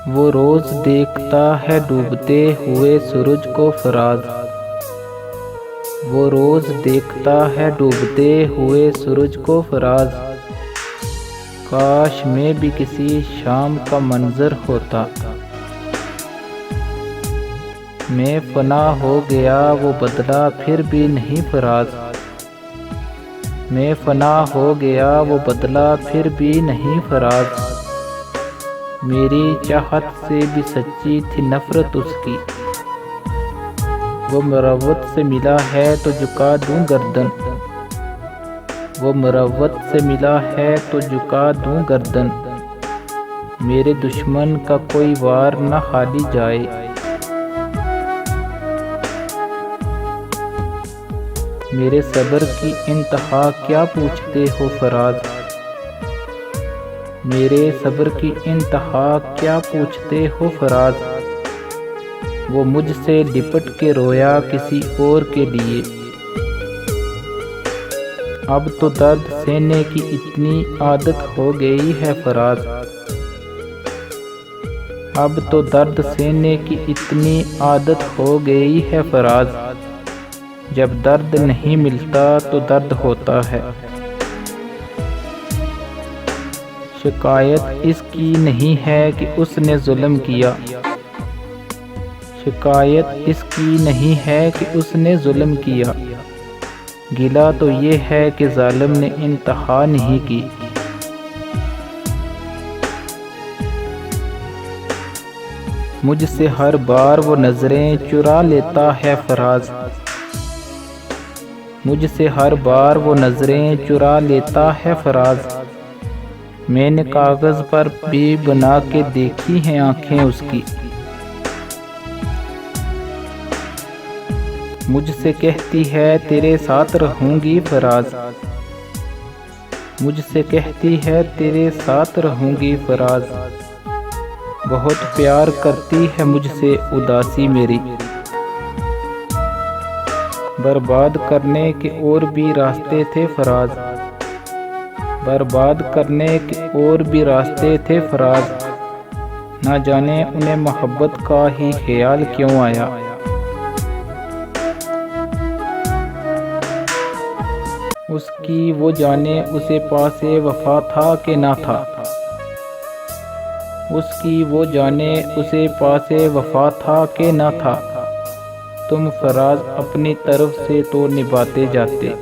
वो रोज़ देखता है डूबते हुए सूरज को फराज। वो रोज़ देखता है डूबते हुए सूरज को फराज। काश मैं भी किसी शाम का मंजर होता। मैं फना हो गया वो बदला फिर भी नहीं फराज। मैं फना हो गया वो बदला फिर भी नहीं फराज। मेरी चाहत से भी सच्ची थी नफरत उसकी। वो मुरव्वत से मिला है तो झुका दूं गर्दन। वो मुरव्वत से मिला है तो झुका दूं गर्दन। मेरे दुश्मन का कोई वार न खाली जाए। मेरे सब्र की इंतहा क्या पूछते हो फराज। मेरे सब्र की इंतहा क्या पूछते हो फराज। वो मुझसे लिपट के रोया किसी और के लिए। अब तो दर्द सहने की इतनी आदत हो गई है फराज। अब तो दर्द सहने की इतनी आदत हो गई है फराज। जब दर्द नहीं मिलता तो दर्द होता है। शिकायत इसकी नहीं है कि उसने जुल्म किया। शिकायत इसकी नहीं है कि उसने जुल्म किया। गिला तो ये है कि जालिम ने इंतहा नहीं की। मुझसे हर बार वो नजरें चुरा लेता है फराज। मुझसे हर बार वो नजरें चुरा लेता है फराज। मैंने कागज पर भी बना के देखी हैं आंखें उसकी। मुझसे कहती है तेरे साथ रहूंगी फराज। मुझसे कहती है तेरे साथ रहूंगी फराज। बहुत प्यार करती है मुझसे उदासी मेरी। बर्बाद करने के और भी रास्ते थे फराज। बर्बाद करने के और भी रास्ते थे फराज। ना जाने उन्हें मोहब्बत का ही ख्याल क्यों आया। उसकी वो जाने उसे पासे वफा था कि ना था। उसकी वो जाने उसे पासे वफा था कि ना था। तुम फराज अपनी तरफ से तो निभाते जाते।